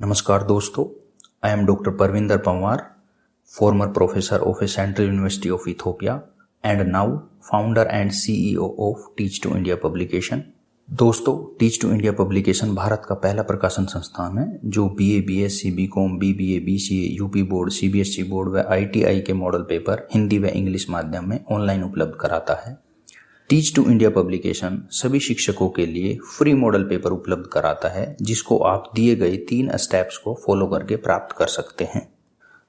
नमस्कार दोस्तों, I am doctor Parvinder Panwar, former professor of a Central University of Ethiopia and now founder and CEO of Teach to India Publication। दोस्तों, teach to India publication भारत का पहला प्रकाशन संस्थान है जो BA, BSc, BCom, BBA, BCA, UP board, CBSE board व ITI के मॉडल पेपर हिंदी व इंग्लिश माध्यम में ऑनलाइन उपलब्ध कराता है। टीच टू इंडिया पब्लिकेशन सभी शिक्षकों के लिए फ्री मॉडल पेपर उपलब्ध कराता है जिसको आप दिए गए 3 स्टेप्स को फॉलो करके प्राप्त कर सकते हैं।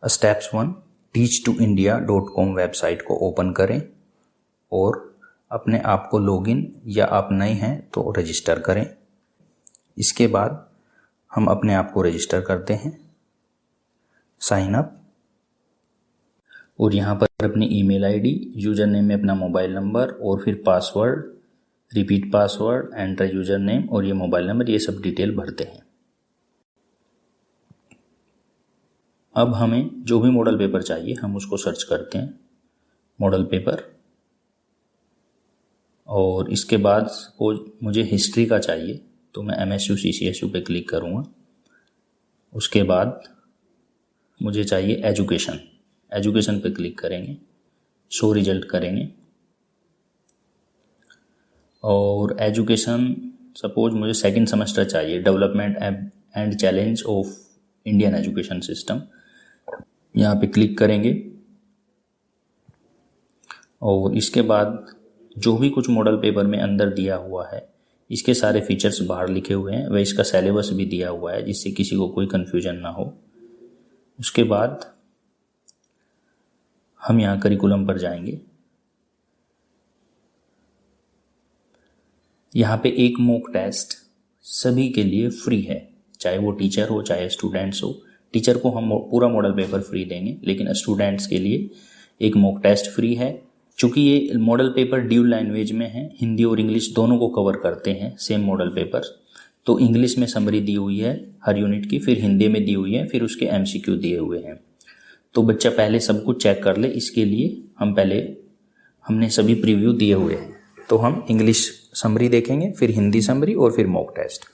स्टेप्स 1, teach2india.com वेबसाइट को ओपन करें और अपने आप को लॉगिन या आप नए हैं तो रजिस्टर करें। इसके बाद हम अपने आप को रजिस्टर करते हैं, साइन अप, और यहाँ पर अपनी ईमेल आईडी, यूज़र नेम में अपना मोबाइल नंबर और फिर password, repeat password, enter user name और ये मोबाइल नंबर, ये सब डिटेल भरते हैं। अब हमें जो भी मॉडल पेपर चाहिए हम उसको सर्च करते हैं, मॉडल पेपर, और इसके बाद सपोज मुझे हिस्ट्री का चाहिए तो मैं MSU CCSU पे क्लिक करूँगा। उसके बाद मुझे चाहिए एजुकेशन पे क्लिक करेंगे, शो रिजल्ट करेंगे, और एजुकेशन सपोज मुझे सेकंड सेमेस्टर चाहिए, development and challenge of Indian education system, यहाँ पे क्लिक करेंगे। और इसके बाद जो भी कुछ मॉडल पेपर में अंदर दिया हुआ है इसके सारे फीचर्स बाहर लिखे हुए हैं, वह इसका सिलेबस भी दिया हुआ है जिससे किसी को कोई कन्फ्यूजन ना हो। उसके बाद हम यहाँ करिकुलम पर जाएंगे। यहाँ पे एक मॉक टेस्ट सभी के लिए फ्री है, चाहे वो टीचर हो चाहे स्टूडेंट्स हो। टीचर को हम पूरा मॉडल पेपर फ्री देंगे, लेकिन स्टूडेंट्स के लिए एक मॉक टेस्ट फ्री है। चूँकि ये मॉडल पेपर ड्यूल लैंग्वेज में है, हिंदी और इंग्लिश दोनों को कवर करते हैं सेम मॉडल पेपर, तो इंग्लिश में समरी दी हुई है हर यूनिट की, फिर हिंदी में दी हुई है, फिर उसके MCQ दिए हुए हैं। तो बच्चा पहले सब कुछ चेक कर ले, इसके लिए हमने सभी प्रीव्यू दिए हुए हैं। तो हम इंग्लिश समरी देखेंगे, फिर हिंदी समरी और फिर मॉक टेस्ट।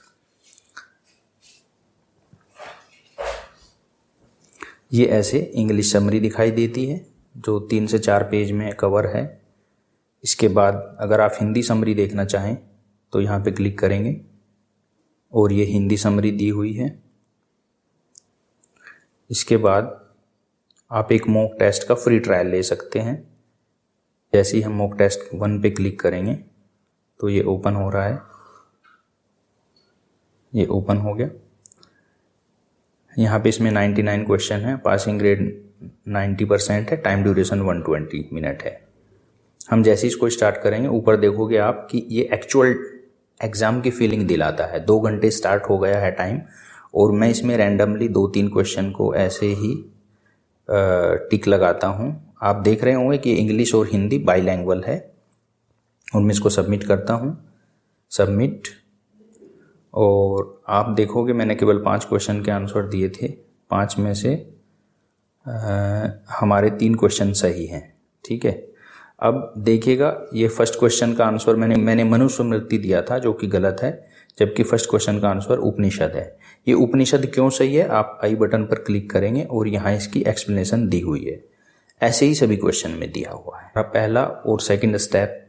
ये ऐसे इंग्लिश समरी दिखाई देती है जो 3 से 4 पेज में कवर है। इसके बाद अगर आप हिंदी समरी देखना चाहें तो यहाँ पे क्लिक करेंगे और ये हिंदी समरी दी हुई है। इसके बाद आप एक मॉक टेस्ट का फ्री ट्रायल ले सकते हैं। जैसे ही हम मॉक टेस्ट 1 पे क्लिक करेंगे तो ये ओपन हो रहा है, ये ओपन हो गया। यहाँ पे इसमें 99 क्वेश्चन है, पासिंग ग्रेड 90% है, टाइम ड्यूरेशन 120 मिनट है। हम जैसे ही इसको स्टार्ट करेंगे ऊपर देखोगे आप कि ये एक्चुअल एग्ज़ाम की फीलिंग दिलाता है। 2 घंटे स्टार्ट हो गया है टाइम, और मैं इसमें रैंडमली 2-3 क्वेश्चन को ऐसे ही टिक लगाता हूँ। आप देख रहे होंगे कि इंग्लिश और हिंदी बाईलैंग्वेज है, और मैं इसको सबमिट करता हूँ, सबमिट। और आप देखोगे मैंने केवल 5 क्वेश्चन के आंसर दिए थे, 5 में से हमारे 3 क्वेश्चन सही हैं, ठीक है। अब देखिएगा ये फर्स्ट क्वेश्चन का आंसर मैंने मनुस्मृति दिया था जो कि गलत है, जबकि फर्स्ट क्वेश्चन का आंसर उपनिषद है। ये उपनिषद क्यों सही है, आप आई बटन पर क्लिक करेंगे और यहाँ इसकी एक्सप्लेनेशन दी हुई है। ऐसे ही सभी क्वेश्चन में दिया हुआ है। पहला और सेकंड स्टेप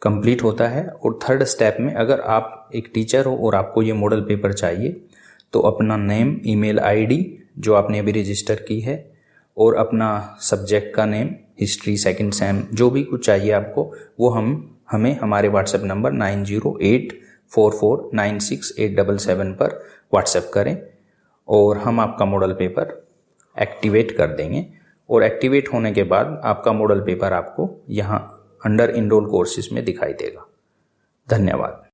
कंप्लीट होता है, और थर्ड स्टेप में अगर आप एक टीचर हो और आपको ये मॉडल पेपर चाहिए तो अपना नेम, ईमेल आईडी जो आपने अभी रजिस्टर की है, और अपना सब्जेक्ट का नेम, हिस्ट्री, सेकंड सेम, जो भी कुछ चाहिए आपको वो हमें हमारे व्हाट्सएप नंबर 9084496877 पर व्हाट्सएप करें और हम आपका मॉडल पेपर एक्टिवेट कर देंगे। और एक्टिवेट होने के बाद आपका मॉडल पेपर आपको यहाँ अंडर इनरोल कोर्सेज में दिखाई देगा। धन्यवाद।